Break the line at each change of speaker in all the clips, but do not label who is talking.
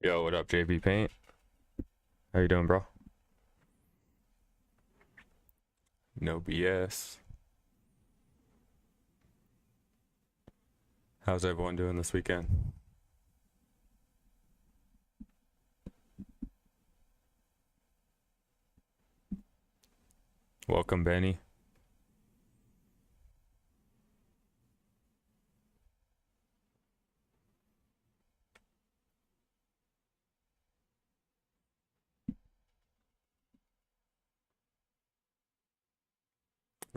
Yo, what up, JB Paint? How you doing, bro? No BS. How's everyone doing this weekend? Welcome, Benny.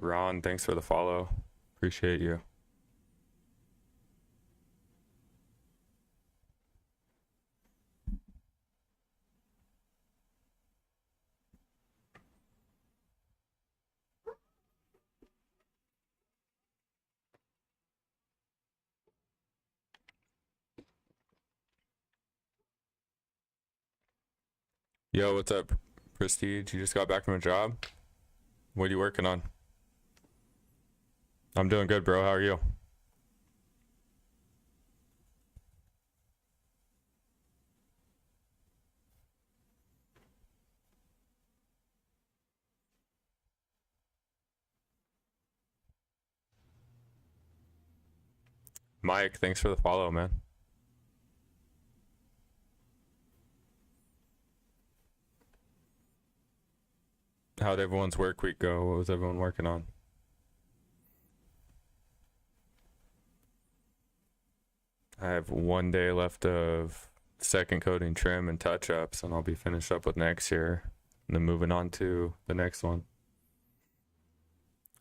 Ron, thanks for the follow. Appreciate you. Yo, what's up, Prestige? You just got back from a job? What are you working on? I'm doing good, bro. How are you? Mike, thanks for the follow, man. How'd everyone's work week go? What was everyone working on? I have 1 day left of second coating trim and touch-ups, and I'll be finished up with next year. And then moving on to the next one.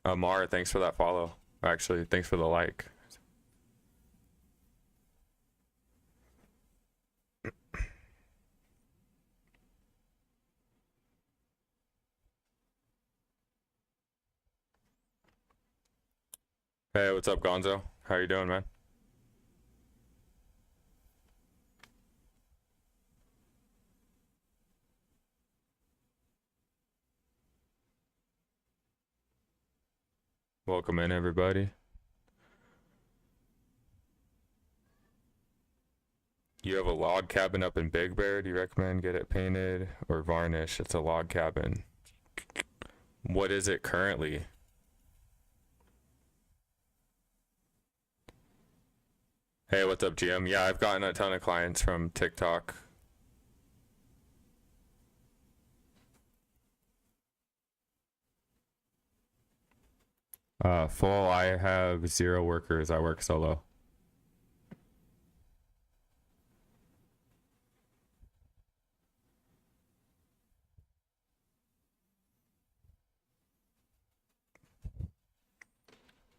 Amar, thanks for that follow. Actually, thanks for the like. Hey, what's up, Gonzo? How you doing, man? Welcome in, everybody. You have a log cabin up in Big Bear. Do you recommend get it painted or varnished? It's a log cabin. What is it currently? Hey, what's up, GM? Yeah, I've gotten a ton of clients from TikTok. Full, I have 0 workers. I work solo.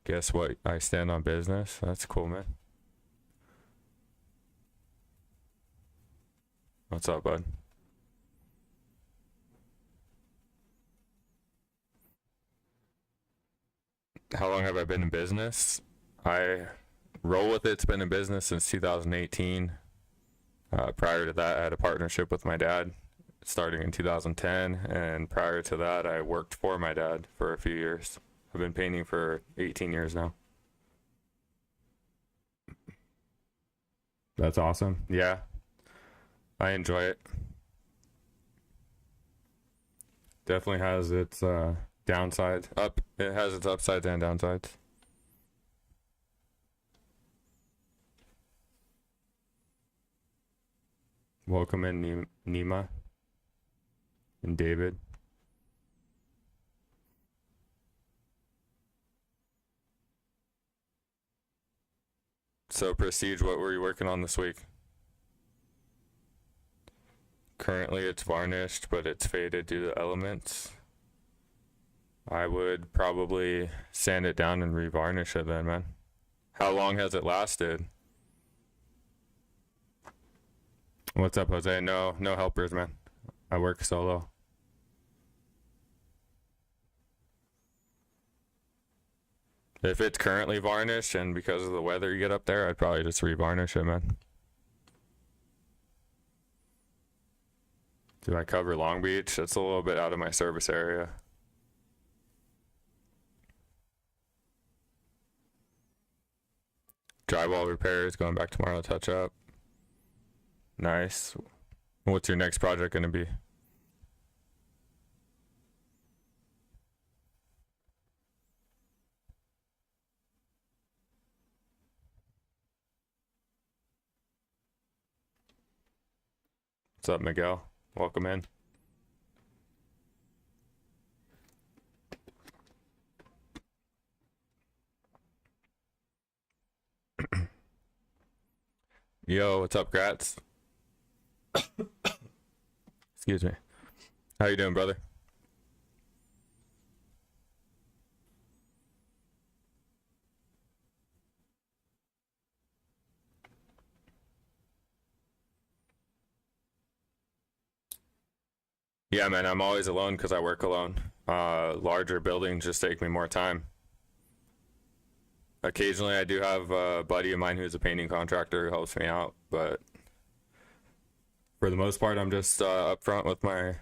Guess what? I stand on business. That's cool, man. What's up, bud? How long have I been in business? I roll with it's been in business since 2018. Prior to that, I had a partnership with my dad starting in 2010, and prior to that, I worked for my dad for a few years. I've been painting for 18 years now. That's awesome. Yeah, I enjoy it. Definitely has its downside. It has its upsides and downsides. Welcome in, Nima and David. So, Prestige, what were you working on this week? Currently, it's varnished, but it's faded due to elements. I would probably sand it down and revarnish it then, man. How long has it lasted? What's up, Jose? No helpers, man. I work solo. If it's currently varnished and because of the weather you get up there, I'd probably just revarnish it, man. Do I cover Long Beach? That's a little bit out of my service area. Drywall repairs, going back tomorrow to touch up. Nice. What's your next project going to be? What's up, Miguel? Welcome in. Yo, what's up, Gratz? Excuse me. How you doing, brother? Yeah, man, I'm always alone because I work alone. Larger buildings just take me more time. Occasionally, I do have a buddy of mine who's a painting contractor who helps me out, but for the most part, I'm just upfront with my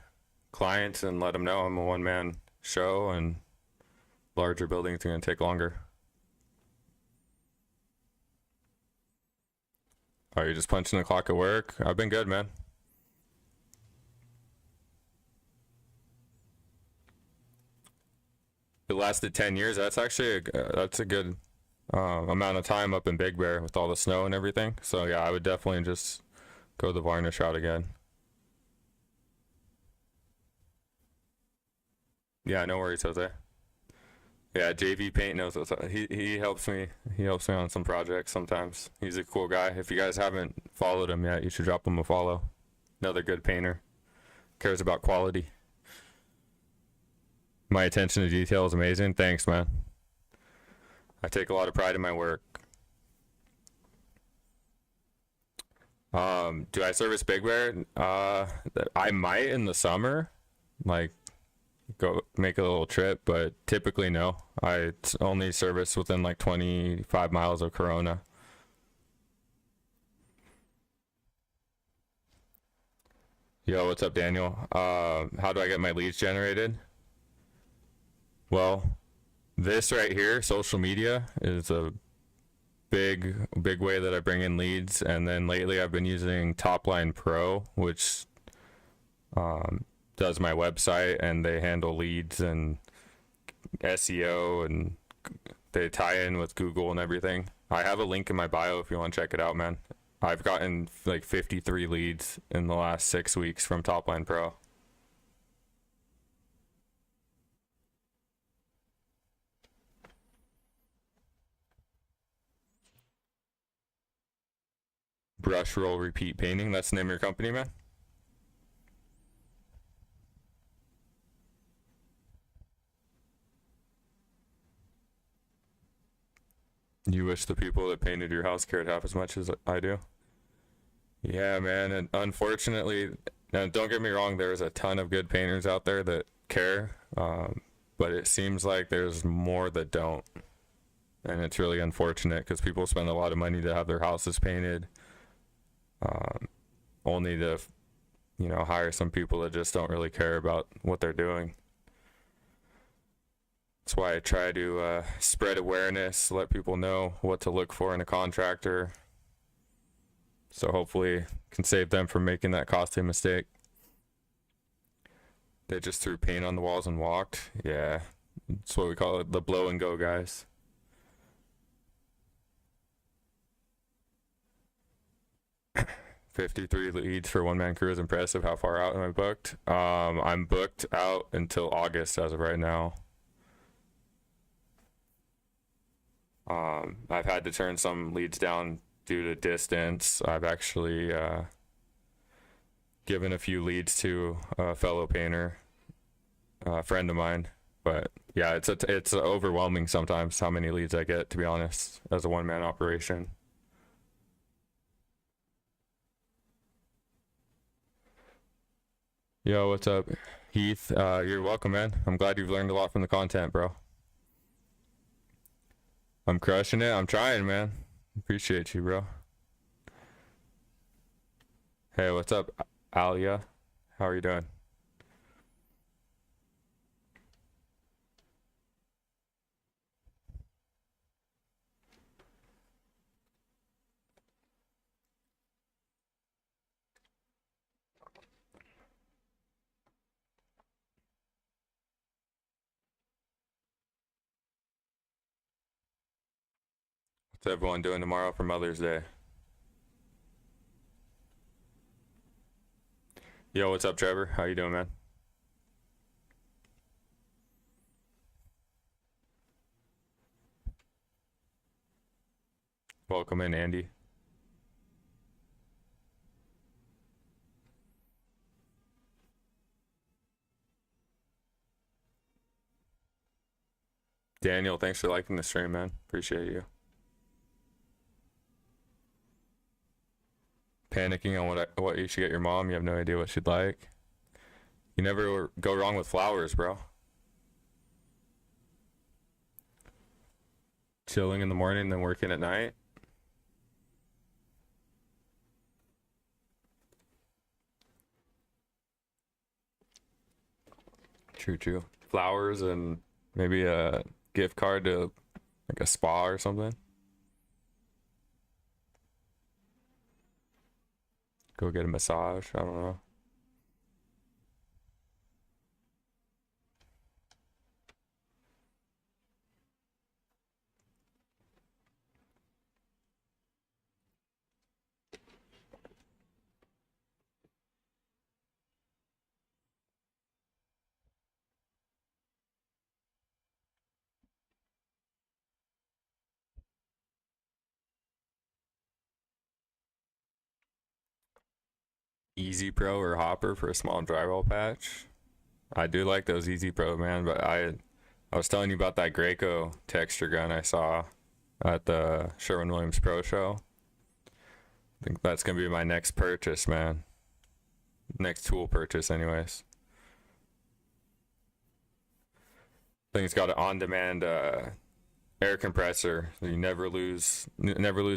clients and let them know I'm a one-man show, and larger buildings are going to take longer. Are you just punching the clock at work? I've been good, man. It lasted 10 years. That's actually that's a good amount of time up in Big Bear with all the snow and everything. So yeah, I would definitely just go the varnish route again. Yeah, no worries, Jose. Yeah, JV Paint knows what's up. He helps me. He helps me on some projects sometimes. He's a cool guy. If you guys haven't followed him yet, you should drop him a follow. Another good painter. Cares about quality. My attention to detail is amazing. Thanks, man. I take a lot of pride in my work. Do I service Big Bear? I might in the summer, like go make a little trip, but typically no. I only service within like 25 miles of Corona. Yo, what's up, Daniel? How do I get my leads generated? Well, this right here, social media, is a big way that I bring in leads. And then lately I've been using Topline Pro, which does my website, and they handle leads and SEO, and they tie in with Google and everything. I have a link in my bio if you want to check it out, man. I've gotten like 53 leads in the last 6 weeks from Topline Pro. Brush Roll Repeat Painting, that's the name of your company, man? You wish the people that painted your house cared half as much as I do? Yeah, man, and unfortunately, now don't get me wrong, there's a ton of good painters out there that care, but it seems like there's more that don't. And it's really unfortunate because people spend a lot of money to have their houses painted, um, only to, hire some people that just don't really care about what they're doing. That's why I try to spread awareness, let people know what to look for in a contractor. So hopefully can save them from making that costly mistake. They just threw paint on the walls and walked. Yeah, that's what we call it, the blow and go guys. $53 leads for one man crew is impressive. How far out am I booked? I'm booked out until August as of right now. I've had to turn some leads down due to distance. I've actually given a few leads to a fellow painter, a friend of mine. But yeah, it's overwhelming sometimes how many leads I get, to be honest, as a one-man operation. Yo, what's up, Heath? You're welcome, man. I'm glad you've learned a lot from the content, bro. I'm crushing it. I'm trying, man. Appreciate you, bro. Hey, what's up, Alia? How are you doing? What's everyone doing tomorrow for Mother's Day? Yo, what's up, Trevor? How you doing, man? Welcome in, Andy. Daniel, thanks for liking the stream, man. Appreciate you. Panicking on what you should get your mom. You have no idea what she'd like. You never go wrong with flowers, bro. Chilling in the morning, then working at night. True. Flowers and maybe a gift card to like a spa or something. Go get a massage. I don't know. Easy Pro or Hopper for a small drywall patch. I do like those Easy Pro, man, but I was telling you about that Graco texture gun I saw at the Sherwin-Williams Pro Show. I think that's gonna be my next purchase, man. Next tool purchase, anyways. Thing's got an on-demand air compressor. So you never lose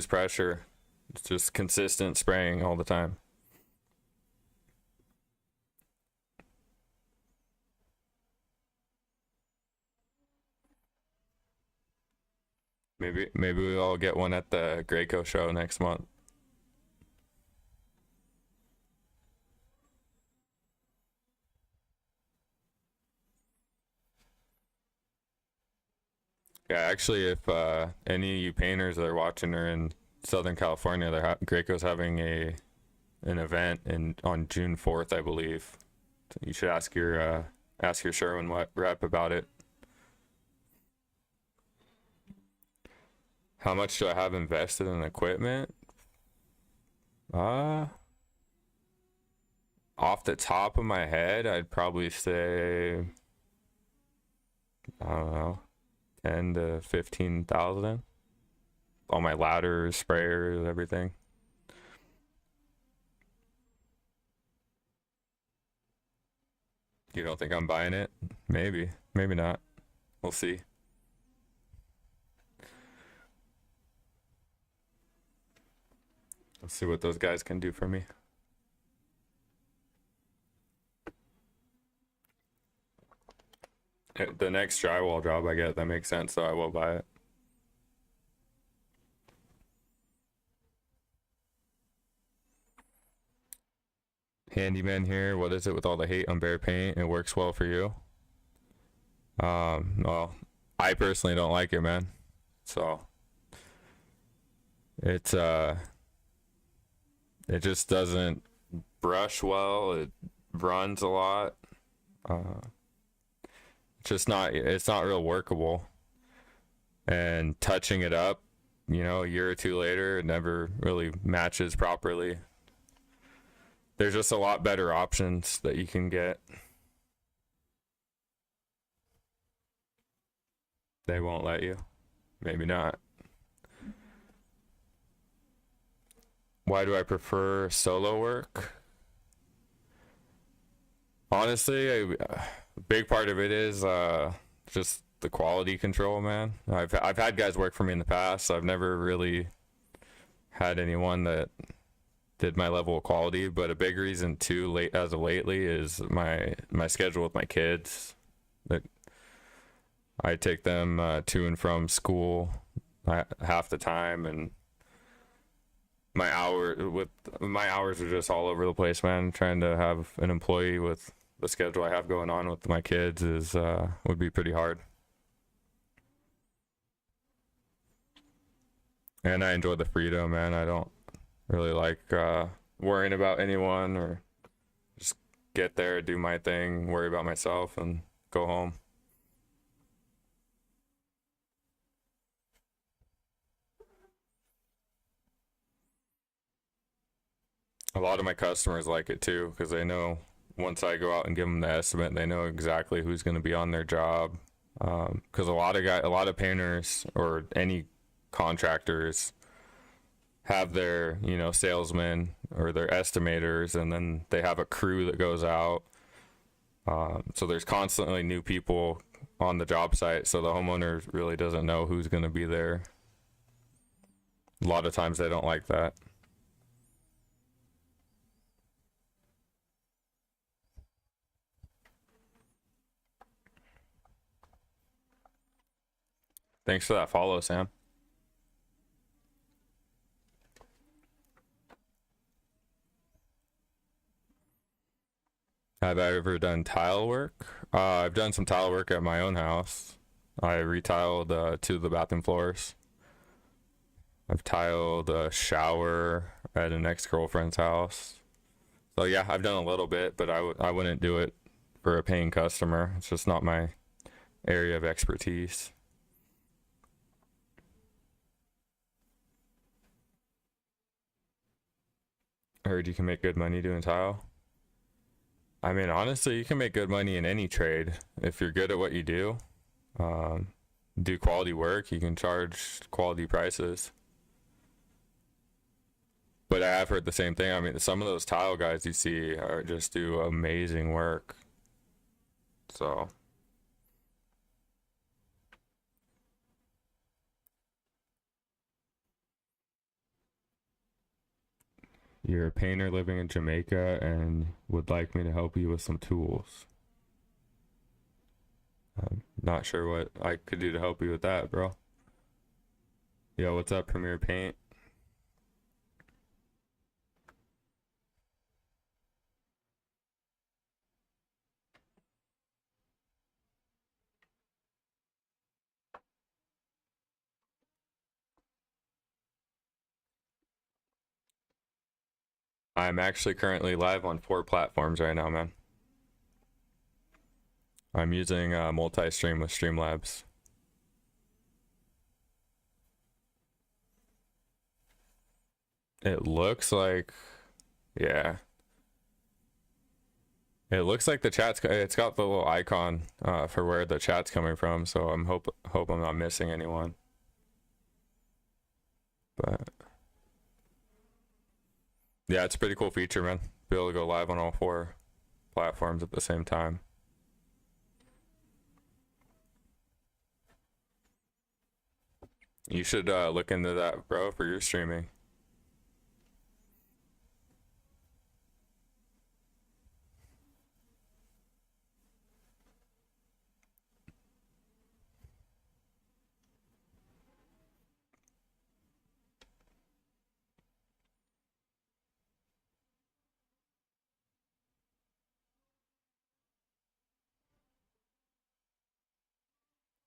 pressure. It's just consistent spraying all the time. Maybe we'll all get one at the Graco show next month. Yeah, actually, if any of you painters that are watching are in Southern California, Graco's having an event on June 4th, I believe. So you should ask your Sherwin rep about it. How much do I have invested in equipment? Off the top of my head, I'd probably say, I don't know, 10 to 15,000. All my ladders, sprayers, everything. You don't think I'm buying it? Maybe not. We'll see. Let's see what those guys can do for me. The next drywall job I get that makes sense, so I will buy it. Handyman here. What is it with all the hate on Bear paint? It works well for you. Well, I personally don't like it, man. So it just doesn't brush well. It runs a lot. It's not real workable. And touching it up, a year or two later, it never really matches properly. There's just a lot better options that you can get. They won't let you. Maybe not. Why do I prefer solo work? Honestly, a big part of it is just the quality control, man. I've had guys work for me in the past. So I've never really had anyone that did my level of quality, but a big reason too, as of lately, is my schedule with my kids. That I take them to and from school half the time, and my hours are just all over the place, man. Trying to have an employee with the schedule I have going on with my kids would be pretty hard. And I enjoy the freedom, man. I don't really like worrying about anyone, or just get there, do my thing, worry about myself, and go home. A lot of my customers like it too, because they know once I go out and give them the estimate, they know exactly who's going to be on their job. Because a lot of painters or any contractors have their salesmen or their estimators, and then they have a crew that goes out. So there's constantly new people on the job site, so the homeowner really doesn't know who's going to be there. A lot of times they don't like that. Thanks for that follow, Sam. Have I ever done tile work? I've done some tile work at my own house. I retiled 2 of the bathroom floors. I've tiled a shower at an ex-girlfriend's house. So yeah, I've done a little bit, but I wouldn't do it for a paying customer. It's just not my area of expertise. I heard you can make good money doing tile. I mean, honestly, you can make good money in any trade if you're good at what you do. Do quality work, you can charge quality prices. But I have heard the same thing. I mean, some of those tile guys you see are just do amazing work. So you're a painter living in Jamaica and would like me to help you with some tools. I'm not sure what I could do to help you with that, bro. Yo, what's up, Premier Paint? I'm actually currently live on 4 platforms right now, man. I'm using multi-stream with Streamlabs. It looks like, yeah. It looks like the it's got the little icon for where the chat's coming from, so hope I'm not missing anyone. But yeah, it's a pretty cool feature, man. Be able to go live on all 4 platforms at the same time. You should look into that, bro, for your streaming.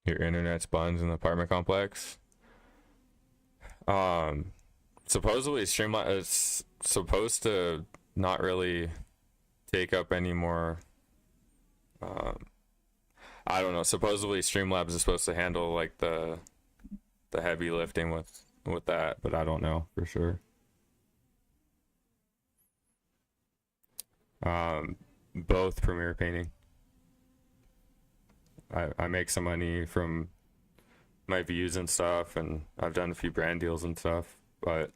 Your internet's buns in the apartment complex. Supposedly Streamlabs is supposed to not really take up any more. I don't know. Supposedly Streamlabs is supposed to handle like the heavy lifting with that, but I don't know for sure. Both Premiere Painting. I make some money from my views and stuff, and I've done a few brand deals and stuff, but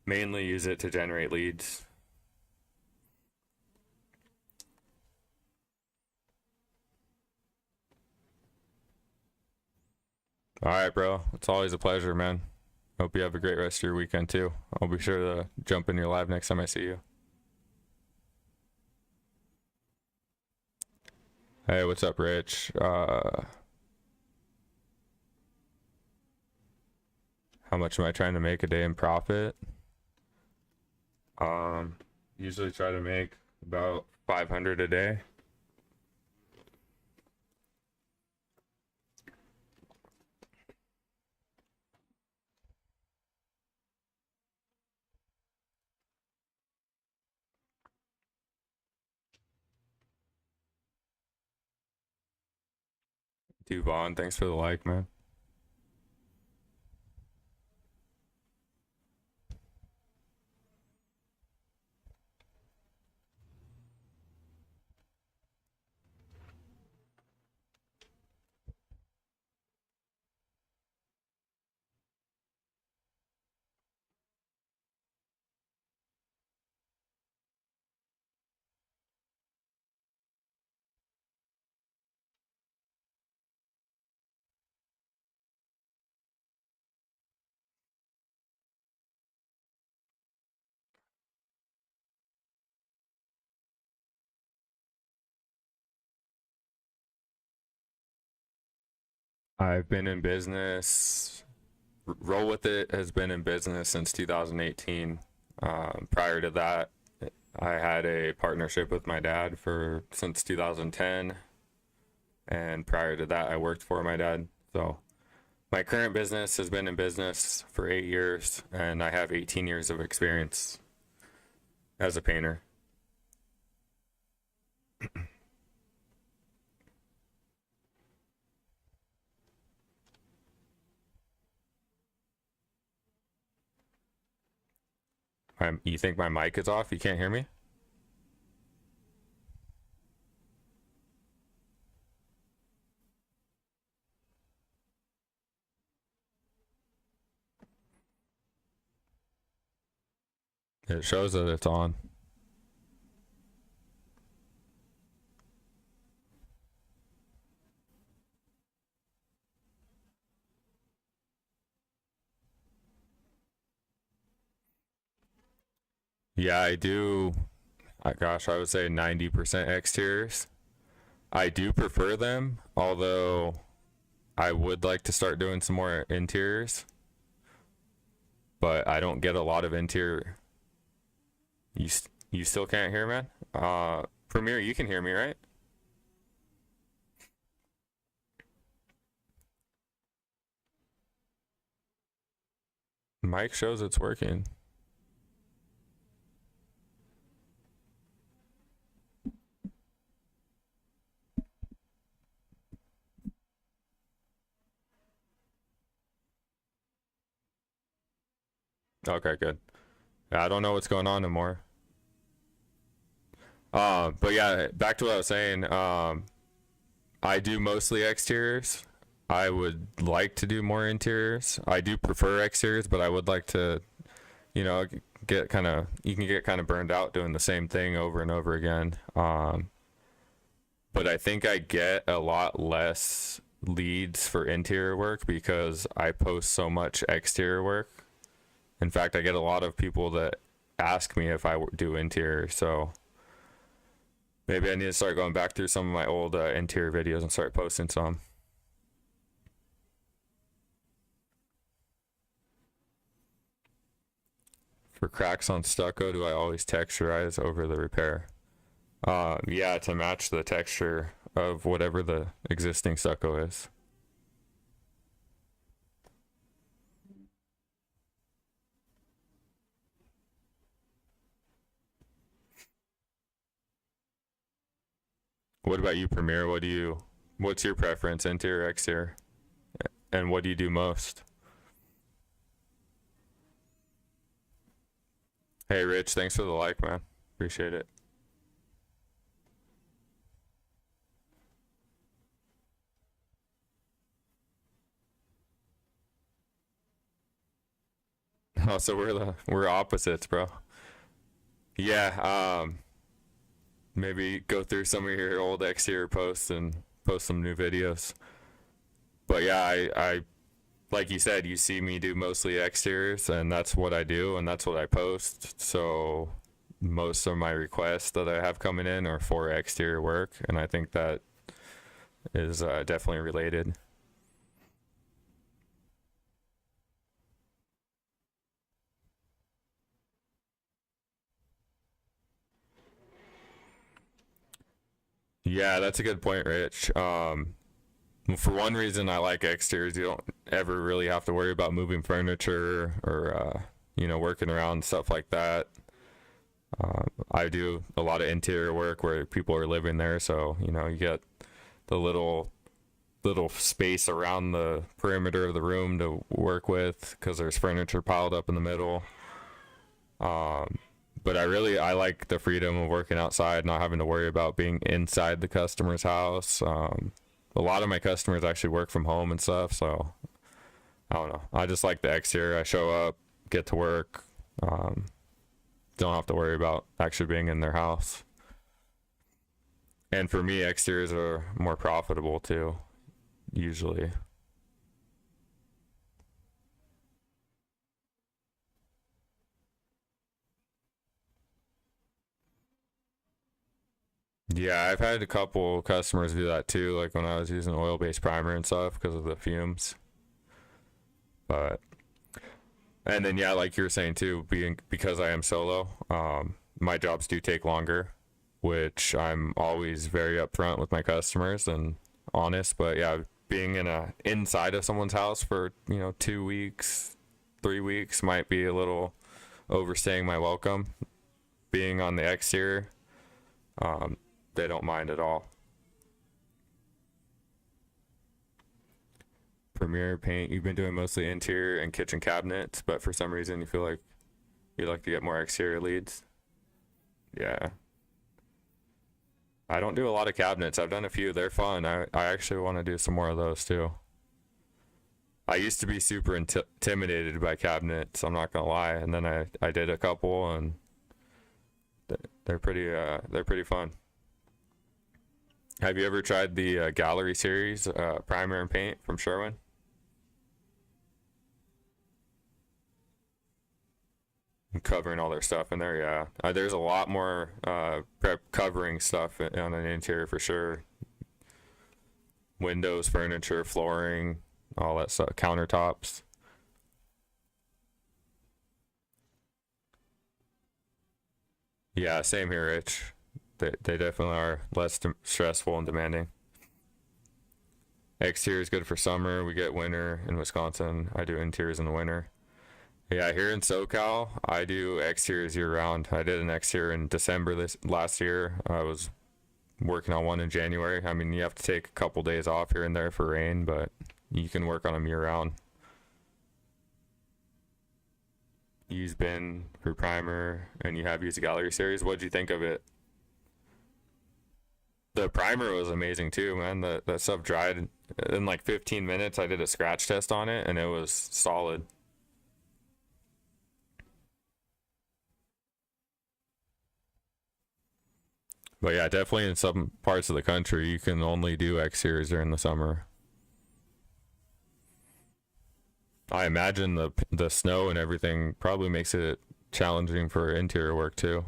mainly use it to generate leads. All right, bro. It's always a pleasure, man. Hope you have a great rest of your weekend too. I'll be sure to jump in your live next time I see you. Hey, what's up, Rich? How much am I trying to make a day in profit? Usually try to make about 500 a day. Duvon, thanks for the like, man. I've been in business. Roll with it has been in business since 2018. Prior to that, I had a partnership with my dad for since 2010, and prior to that, I worked for my dad. So my current business has been in business for 8 years, and I have 18 years of experience as a painter. You think my mic is off? You can't hear me? It shows that it's on. Yeah, I do. Gosh, I would say 90% exteriors. I do prefer them, although I would like to start doing some more interiors, but I don't get a lot of interior. You still can't hear, man? Premiere, you can hear me, right? Mic shows it's working. Okay, good. I don't know what's going on anymore. But yeah, back to what I was saying. I do mostly exteriors. I would like to do more interiors. I do prefer exteriors, but I would like to, you know, get kind of, you can get kind of burned out doing the same thing over and over again. But I think I get a lot less leads for interior work because I post so much exterior work. In fact, I get a lot of people that ask me if I do interior. So maybe I need to start going back through some of my old interior videos and start posting some. For cracks on stucco, do I always texturize over the repair? Yeah, to match the texture of whatever the existing stucco is. What about you, Premiere? What's your preference, interior, exterior? And what do you do most? Hey, Rich, thanks for the like, man. Appreciate it. Oh, so we're opposites, bro. Yeah, maybe go through some of your old exterior posts and post some new videos. But yeah, I like you said, you see me do mostly exteriors, and that's what I do, and that's what I post. So most of my requests that I have coming in are for exterior work, and I think that is definitely related. Yeah, that's a good point, Rich. For one reason, I like exteriors. You don't ever really have to worry about moving furniture or working around stuff like that. I do a lot of interior work where people are living there, so you get the little space around the perimeter of the room to work with because there's furniture piled up in the middle. But I like the freedom of working outside, not having to worry about being inside the customer's house. A lot of my customers actually work from home and stuff, so I don't know. I just like the exterior. I show up, get to work, don't have to worry about actually being in their house. And for me, exteriors are more profitable too, usually. Yeah, I've had a couple customers do that too, like when I was using oil-based primer and stuff because of the fumes. But and then yeah, like you were saying too, being because I am solo, my jobs do take longer, which I'm always very upfront with my customers and honest. But yeah, being inside of someone's house for 2 weeks, 3 weeks might be a little overstaying my welcome. Being on the exterior, they don't mind at all. Premier Paint, you've been doing mostly interior and kitchen cabinets, but for some reason you feel like you'd like to get more exterior leads. Yeah. I don't do a lot of cabinets. I've done a few. They're fun. I actually want to do some more of those too. I used to be super intimidated by cabinets, I'm not gonna lie, and then I did a couple and they're pretty fun. Have you ever tried the Gallery series primer and paint from Sherwin? Covering all their stuff in there, yeah. There's a lot more prep covering stuff on an interior for sure. Windows, furniture, flooring, all that stuff, countertops. Yeah, same here, Rich. They definitely are less stressful and demanding. Exterior is good for summer. We get winter in Wisconsin. I do interiors in the winter. Yeah, here in SoCal, I do exteriors year round. I did an exterior in December this last year. I was working on one in January. I mean, you have to take a couple days off here and there for rain, but you can work on them year round. Use bin for primer, and you have used the Gallery series. What'd you think of it? The primer was amazing too, man. That stuff dried in like 15 minutes. I did a scratch test on it, and it was solid. But yeah, definitely in some parts of the country, you can only do exteriors during the summer. I imagine the snow and everything probably makes it challenging for interior work too.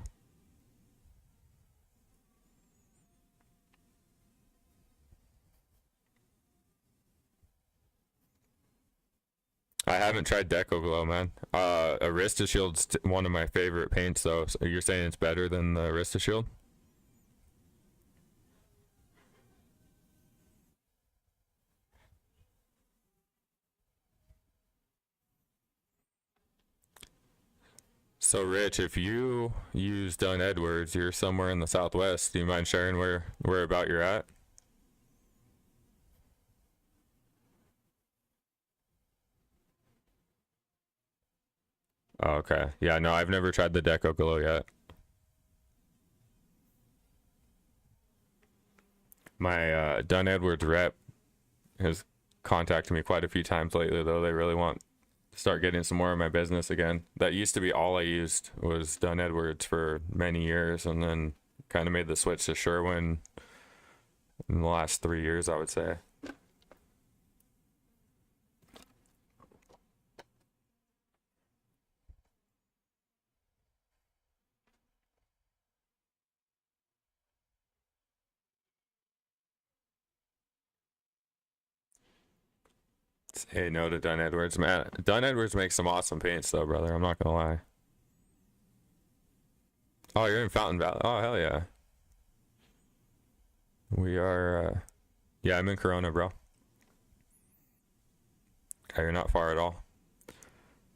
I haven't tried Deco Glow, man. Arista Shield's one of my favorite paints, though. So you're saying it's better than the Arista Shield? So, Rich, if you use Dunn Edwards, you're somewhere in the Southwest. Do you mind sharing where about you're at? Oh, okay. Yeah, no, I've never tried the Deco Glow yet. My Dunn Edwards rep has contacted me quite a few times lately, though. They really want to start getting some more of my business again. That used to be all I used was Dunn Edwards for many years, and then kind of made the switch to Sherwin in the last 3 years, I would say. Say no to Dunn Edwards, man. Dunn Edwards makes some awesome paints, though, brother. I'm not gonna lie. Oh, you're in Fountain Valley. Oh, hell yeah. We are. Yeah, I'm in Corona, bro. Yeah, you're not far at all.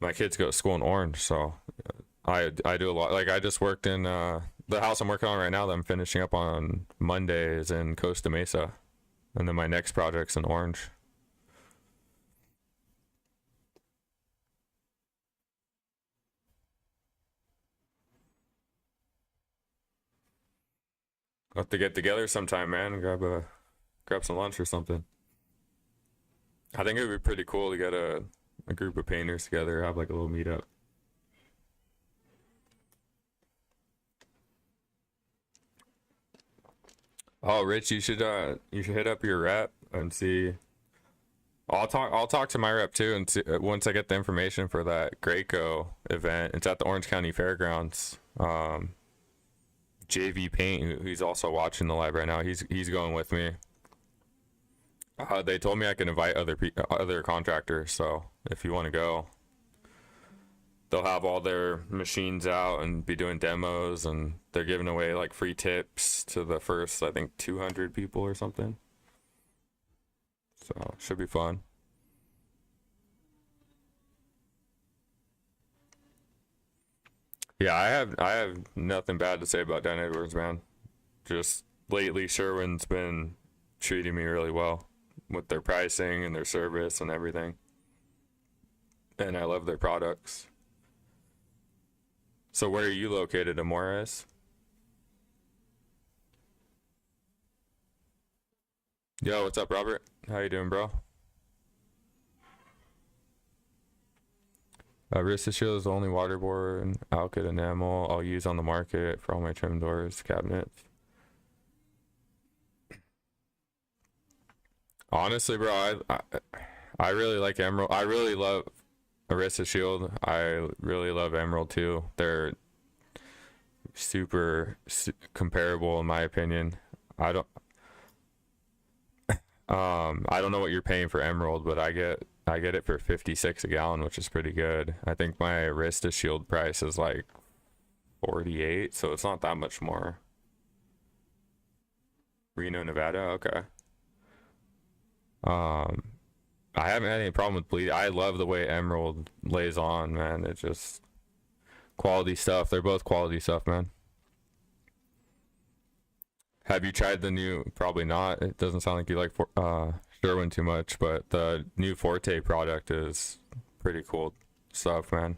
My kids go to school in Orange, so I do a lot. Like I just worked in the house I'm working on right now that I'm finishing up on Monday is in Costa Mesa. And then my next project's in orange. I'll have to get together sometime, man, and grab some lunch or something. I think it would be pretty cool to get a group of painters together, have like a little meetup. Oh, Rich, you should hit up your rep and see. I'll talk to my rep too, and see, once I get the information for that Graco event. It's at the Orange County Fairgrounds. JV Paint, who's also watching the live right now, he's going with me. They told me I can invite other contractors, so if you want to go, they'll have all their machines out and be doing demos, and they're giving away like free tips to the first, I think, 200 people or something. So should be fun. Yeah, I have nothing bad to say about Dan Edwards, man. Just lately, Sherwin's been treating me really well with their pricing and their service and everything. And I love their products. So where are you located, Amores? Yo, what's up, Robert? How you doing, bro? Arista Shield is the only waterborne alkyd enamel I'll use on the market for all my trim doors, cabinets. Honestly, bro, I really like Emerald. I really love Arista Shield. I really love Emerald too. They're super comparable in my opinion. I don't know what you're paying for Emerald, but I get it for 56 a gallon, which is pretty good. I think my Arista Shield price is like 48, so it's not that much more. Reno, Nevada, okay. I haven't had any problem with bleed. I love the way Emerald lays on, man. It's just quality stuff. They're both quality stuff, man. Have you tried the new? Probably not. It doesn't sound like you like Sherwin too much, but the new Forte product is pretty cool stuff, man.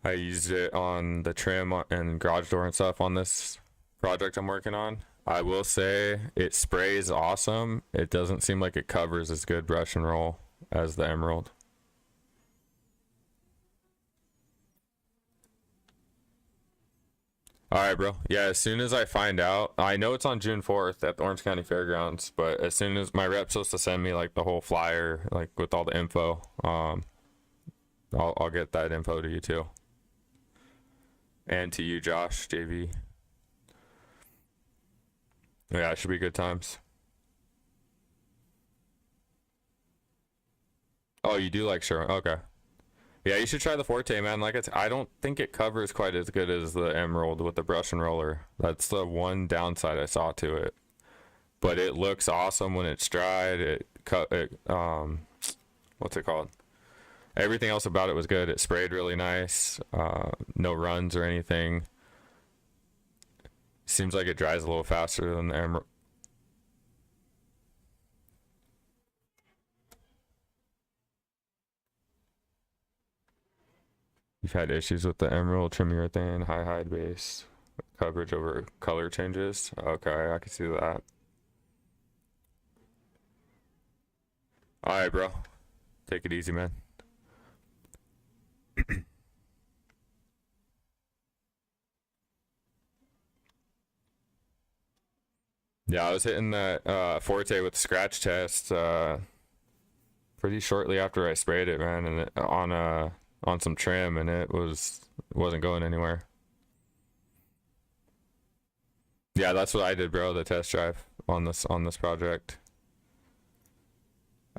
I used it on the trim and garage door and stuff on this project I'm working on. I will say it sprays awesome. It doesn't seem like it covers as good brush and roll as the Emerald. All right, bro. Yeah, as soon as I find out, I know it's on June 4th at the Orange County Fairgrounds, but as soon as my rep's supposed to send me like the whole flyer, like with all the info, I'll get that info to you too. And to you, Josh, JV. Yeah, it should be good times. Oh, you do like Sherwin? Okay. Yeah, you should try the Forte, man. Like I don't think it covers quite as good as the Emerald with the brush and roller. That's the one downside I saw to it. But it looks awesome when it's dried. What's it called? Everything else about it was good. It sprayed really nice. No runs or anything. Seems like it dries a little faster than the Emerald. You've had issues with the Emerald trim urethane, high hide base, coverage over color changes. Okay, I can see that. Alright, bro. Take it easy, man. Yeah, I was hitting that Forte with the scratch test pretty shortly after I sprayed it, man, and on some trim, and it wasn't going anywhere. Yeah, that's what I did, bro. The test drive on this project.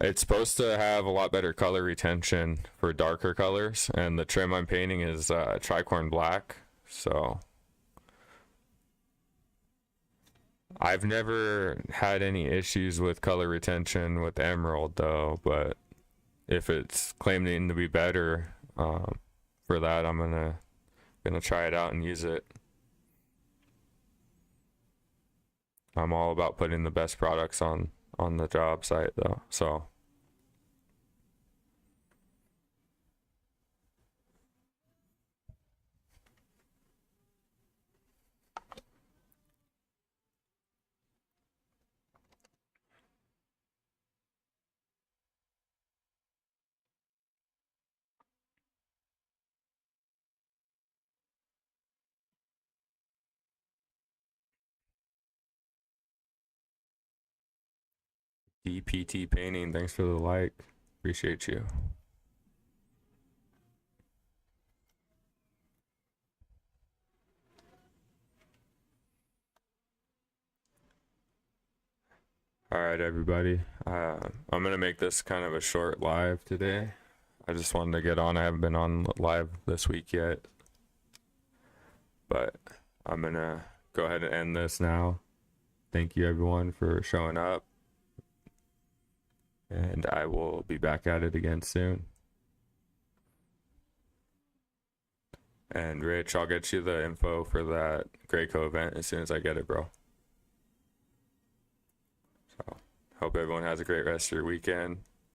It's supposed to have a lot better color retention for darker colors, and the trim I'm painting is tricorn black, so I've never had any issues with color retention with Emerald though, but if it's claiming to be better for that, I'm gonna try it out and use it. I'm all about putting the best products on the job site though. So DPT painting, thanks for the like. Appreciate you. All right, everybody. I'm gonna make this kind of a short live today. I just wanted to get on. I haven't been on live this week yet, but I'm gonna go ahead and end this now. Thank you, everyone, for showing up, and I will be back at it again soon. And Rich, I'll get you the info for that Graco event as soon as I get it, bro. So, hope everyone has a great rest of your weekend.